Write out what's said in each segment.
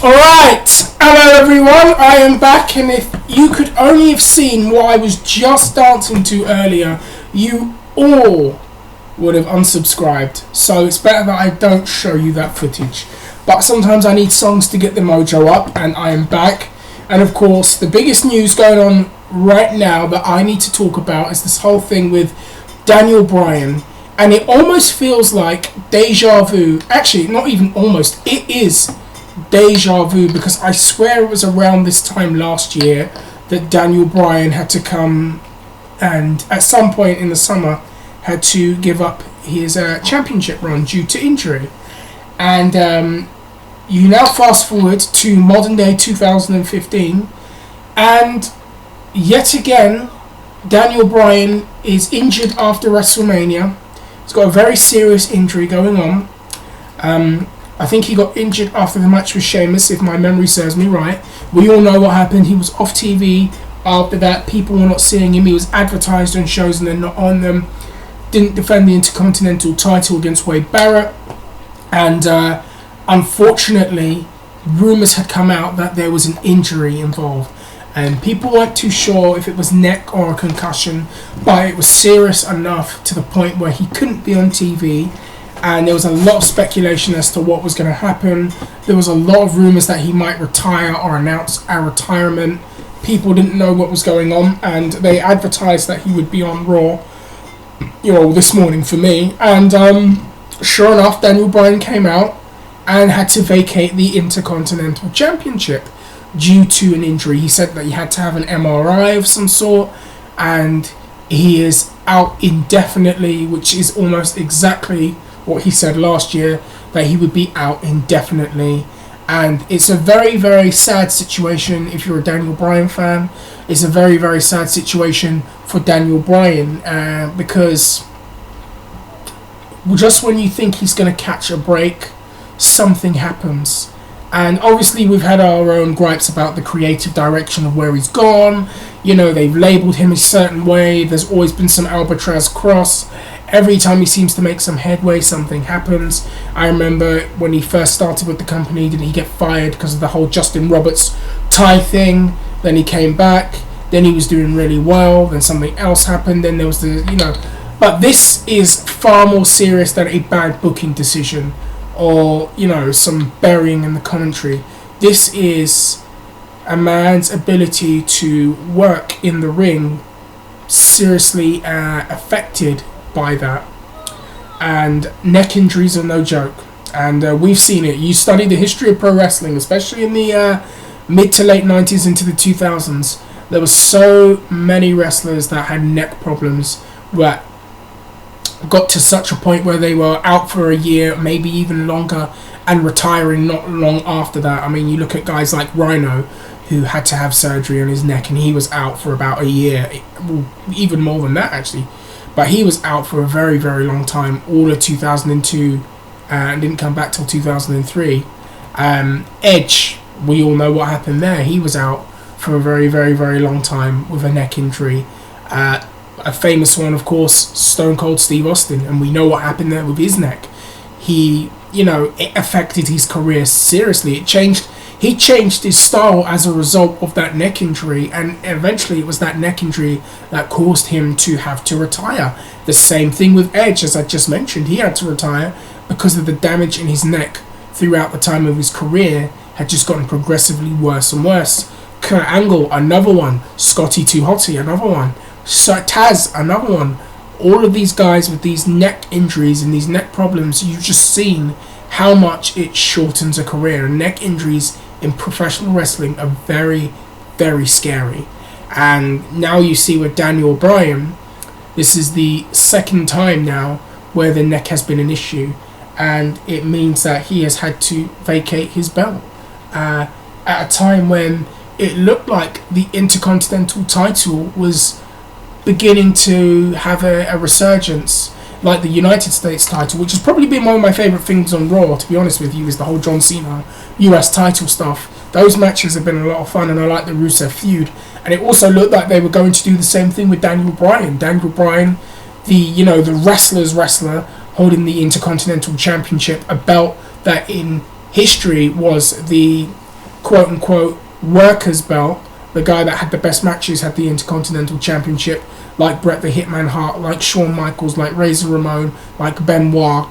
Alright, hello everyone, I am back, and if you could only have seen what I was just dancing to earlier, you all would have unsubscribed. So it's better that I don't show you that footage. But sometimes I need songs to get the mojo up, and I am back. And of course, the biggest news going on right now that I need to talk about is this whole thing with Daniel Bryan. And it almost feels like deja vu. Actually, not even almost, it is deja vu, because I swear it was around this time last year that Daniel Bryan had to come and at some point in the summer had to give up his championship run due to injury. And you now fast forward to modern day 2015, and yet again Daniel Bryan is injured after WrestleMania. He's got a very serious injury going on. I think he got injured after the match with Sheamus, if my memory serves me right. We all know what happened. He was off TV after that. People were not seeing him. He was advertised on shows and then not on them. Didn't defend the Intercontinental title against Wade Barrett. And unfortunately, rumours had come out that there was an injury involved. And people weren't too sure if it was neck or a concussion, but it was serious enough to the point where he couldn't be on TV. And there was a lot of speculation as to what was going to happen. There was a lot of rumours that he might retire or announce a retirement. People didn't know what was going on, and they advertised that he would be on Raw, this morning for me. And sure enough, Daniel Bryan came out and had to vacate the Intercontinental Championship due to an injury. He said that he had to have an MRI of some sort, and he is out indefinitely, which is almost exactly what he said last year, that he would be out indefinitely. And it's a very, very sad situation if you're a Daniel Bryan fan. It's a very, very sad situation for Daniel Bryan, because just when you think he's going to catch a break, something happens. And obviously we've had our own gripes about the creative direction of where he's gone. They've labelled him a certain way. There's always been some Albatross cross. Every time he seems to make some headway, something happens. I remember when he first started with the company, didn't he get fired because of the whole Justin Roberts tie thing? Then he came back. Then he was doing really well. Then something else happened. Then there was But this is far more serious than a bad booking decision or, some burying in the commentary. This is a man's ability to work in the ring seriously affected by that. And neck injuries are no joke. And we've seen it. You study the history of pro wrestling, especially in the mid to late 90s into the 2000s. There were so many wrestlers that had neck problems that got to such a point where they were out for a year, maybe even longer, and retiring not long after that. I mean, you look at guys like Rhino, who had to have surgery on his neck, and he was out for about a year, even more than that actually. But he was out for a very, very long time, all of 2002, and didn't come back till 2003. Edge, we all know what happened there. He was out for a very, very, very long time with a neck injury. A famous one, of course, Stone Cold Steve Austin, and we know what happened there with his neck. It affected his career seriously. He changed his style as a result of that neck injury, and eventually it was that neck injury that caused him to have to retire. The same thing with Edge, as I just mentioned. He had to retire because of the damage in his neck throughout the time of his career had just gotten progressively worse and worse. Kurt Angle, another one. Scotty 2 Hotty, another one. Taz, another one. All of these guys with these neck injuries and these neck problems, you've just seen how much it shortens a career. And neck injuries in professional wrestling are very, very scary. And now you see with Daniel Bryan, this is the second time now where the neck has been an issue, and it means that he has had to vacate his belt at a time when it looked like the Intercontinental title was beginning to have a resurgence, like the United States title, which has probably been one of my favourite things on Raw, to be honest with you, is the whole John Cena US title stuff. Those matches have been a lot of fun, and I like the Rusev feud. And it also looked like they were going to do the same thing with Daniel Bryan. Daniel Bryan, the wrestler's wrestler, holding the Intercontinental Championship, a belt that in history was the quote-unquote workers belt, the guy that had the best matches had the Intercontinental Championship, like Bret the Hitman Hart, like Shawn Michaels, like Razor Ramon, like Benoit,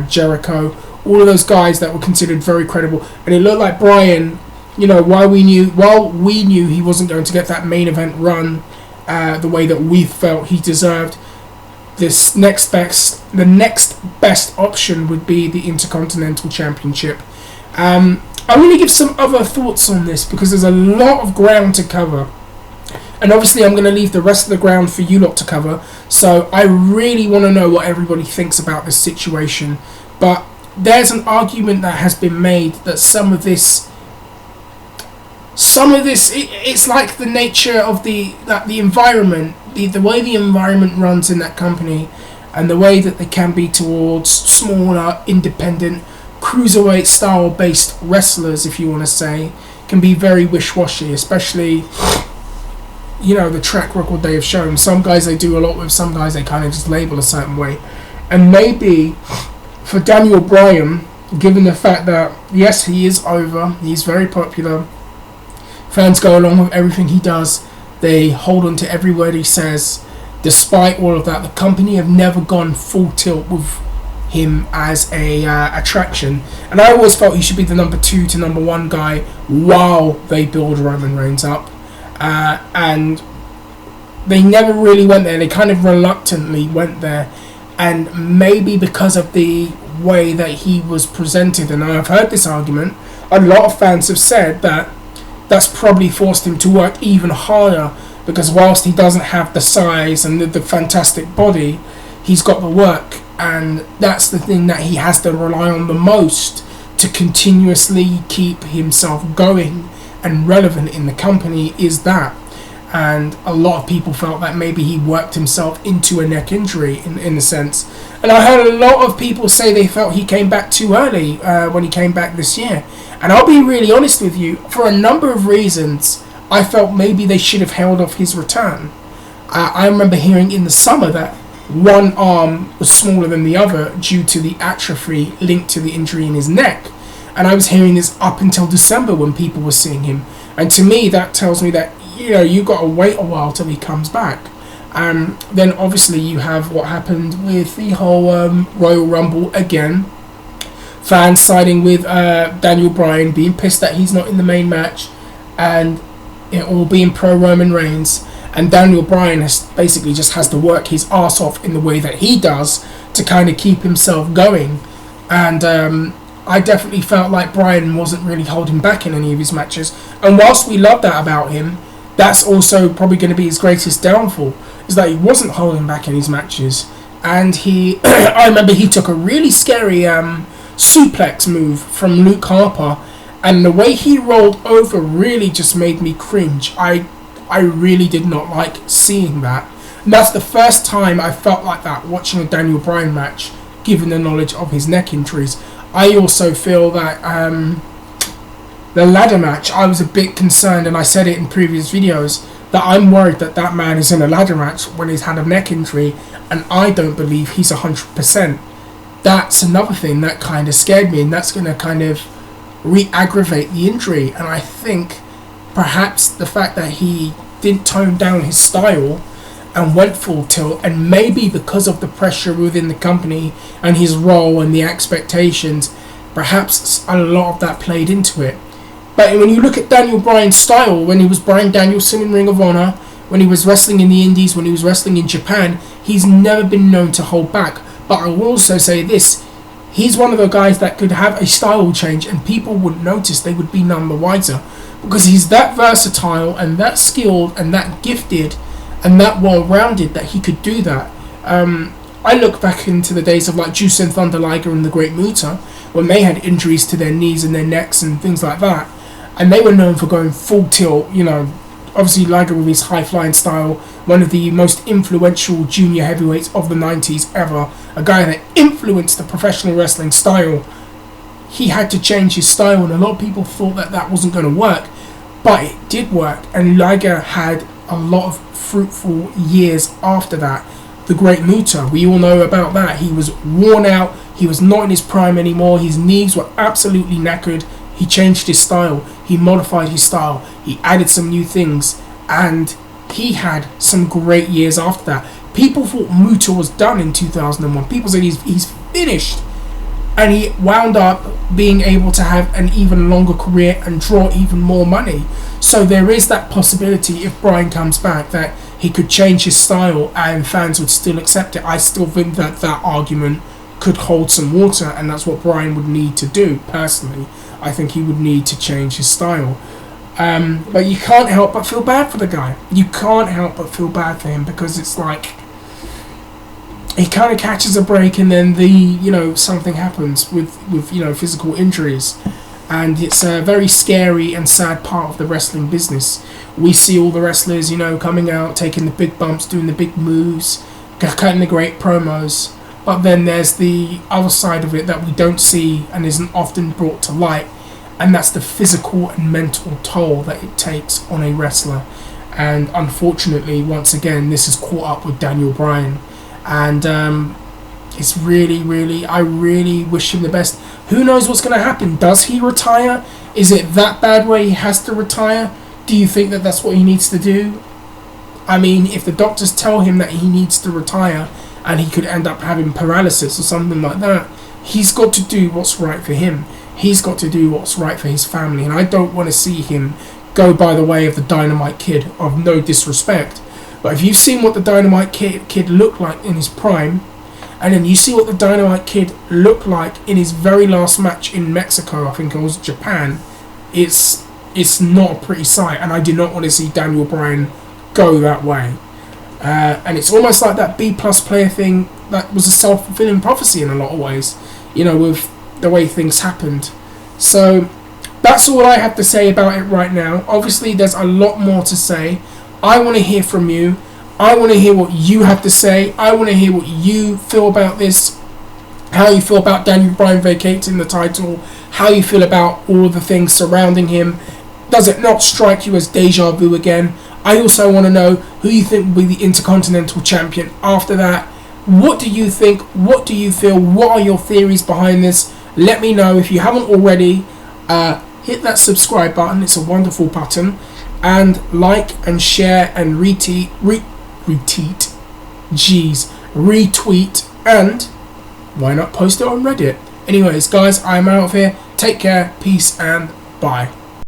Jericho, all of those guys that were considered very credible. And it looked like Bryan, while we knew he wasn't going to get that main event run the way that we felt he deserved, the next best option would be the Intercontinental Championship. I'm going to give some other thoughts on this because there's a lot of ground to cover. And obviously I'm going to leave the rest of the ground for you lot to cover. So I really want to know what everybody thinks about this situation. But there's an argument that has been made that some of this, it's like the nature of the environment, the way the environment runs in that company, and the way that they can be towards smaller, independent, cruiserweight style based wrestlers, if you want to say, can be very wish-washy, especially the track record they have shown. Some guys they do a lot with, some guys they kind of just label a certain way. And maybe for Daniel Bryan, given the fact that yes, he is over, he's very popular, fans go along with everything he does, they hold on to every word he says, despite all of that, the company have never gone full tilt with him as a attraction. And I always felt he should be the number 2 to number 1 guy while they build Roman Reigns up. And they never really went there. They kind of reluctantly went there. And maybe because of the way that he was presented, and I've heard this argument, a lot of fans have said that that's probably forced him to work even harder, because whilst he doesn't have the size and the fantastic body, he's got the work. And that's the thing that he has to rely on the most to continuously keep himself going and relevant in the company, is that. And a lot of people felt that maybe he worked himself into a neck injury in a sense. And I heard a lot of people say they felt he came back too early when he came back this year. And I'll be really honest with you, for a number of reasons, I felt maybe they should have held off his return. I remember hearing in the summer that one arm was smaller than the other due to the atrophy linked to the injury in his neck. And I was hearing this up until December when people were seeing him. And to me, that tells me that, you've got to wait a while till he comes back. Then obviously you have what happened with the whole Royal Rumble again. Fans siding with Daniel Bryan, being pissed that he's not in the main match, and it all being pro Roman Reigns. And Daniel Bryan basically just has to work his ass off in the way that he does to kind of keep himself going. And I definitely felt like Bryan wasn't really holding back in any of his matches. And whilst we love that about him, that's also probably going to be his greatest downfall, is that he wasn't holding back in his matches. And I remember he took a really scary suplex move from Luke Harper, and the way he rolled over really just made me cringe. I really did not like seeing that. And that's the first time I felt like that watching a Daniel Bryan match, given the knowledge of his neck injuries. I also feel that the ladder match, I was a bit concerned, and I said it in previous videos, that I'm worried that that man is in a ladder match when he's had a neck injury, and I don't believe he's 100%. That's another thing that kind of scared me, and that's going to kind of re-aggravate the injury. And I think perhaps the fact that he didn't tone down his style and went full tilt, and maybe because of the pressure within the company and his role and the expectations, perhaps a lot of that played into it. But when you look at Daniel Bryan's style, when he was Bryan Danielson in Ring of Honor, when he was wrestling in the Indies, when he was wrestling in Japan, he's never been known to hold back. But I will also say this, he's one of the guys that could have a style change and people wouldn't notice, they would be none the wiser. Because he's that versatile and that skilled and that gifted and that well-rounded that he could do that. I look back into the days of like Juice and Thunder Liger and the Great Muta, when they had injuries to their knees and their necks and things like that. And they were known for going full tilt, obviously Liger with his high-flying style, one of the most influential junior heavyweights of the 90s ever, a guy that influenced the professional wrestling style. He had to change his style, and a lot of people thought that that wasn't going to work, but it did work, and Liger had a lot of fruitful years after that. The Great Muta, we all know about that. He was worn out, he was not in his prime anymore, his knees were absolutely knackered, He changed his style. He modified his style. He added some new things. And he had some great years after that. People thought Muta was done in 2001. People said he's finished. And he wound up being able to have an even longer career and draw even more money. So there is that possibility, if Bryan comes back, that he could change his style and fans would still accept it. I still think that argument could hold some water, and that's what Bryan would need to do, personally. I think he would need to change his style. But you can't help but feel bad for the guy. You can't help but feel bad for him, because it's like he kind of catches a break and then something happens with physical injuries. And it's a very scary and sad part of the wrestling business. We see all the wrestlers, coming out, taking the big bumps, doing the big moves, cutting the great promos. But then there's the other side of it that we don't see and isn't often brought to light. And that's the physical and mental toll that it takes on a wrestler. And unfortunately, once again, this is caught up with Daniel Bryan. And it's really, I really wish him the best. Who knows what's going to happen? Does he retire? Is it that bad where he has to retire? Do you think that that's what he needs to do? I mean, if the doctors tell him that he needs to retire and he could end up having paralysis or something like that, he's got to do what's right for him. He's got to do what's right for his family. And I don't want to see him go by the way of the Dynamite Kid, of no disrespect. But if you've seen what the Dynamite Kid looked like in his prime, and then you see what the Dynamite Kid looked like in his very last match in Mexico, I think it was Japan, it's not a pretty sight, and I do not want to see Daniel Bryan go that way. And it's almost like that B+ player thing that was a self-fulfilling prophecy in a lot of ways, with the way things happened. So that's all I have to say about it right now. Obviously, there's a lot more to say. I want to hear from you. I want to hear what you have to say. I want to hear what you feel about this. How you feel about Daniel Bryan vacating the title. How you feel about all of the things surrounding him. Does it not strike you as deja vu again? I also want to know who you think will be the Intercontinental Champion after that. What do you think? What do you feel? What are your theories behind this? Let me know. If you haven't already, hit that subscribe button. It's a wonderful button. And like and share and retweet, and why not post it on Reddit? Anyways, guys, I'm out of here. Take care, peace, and bye.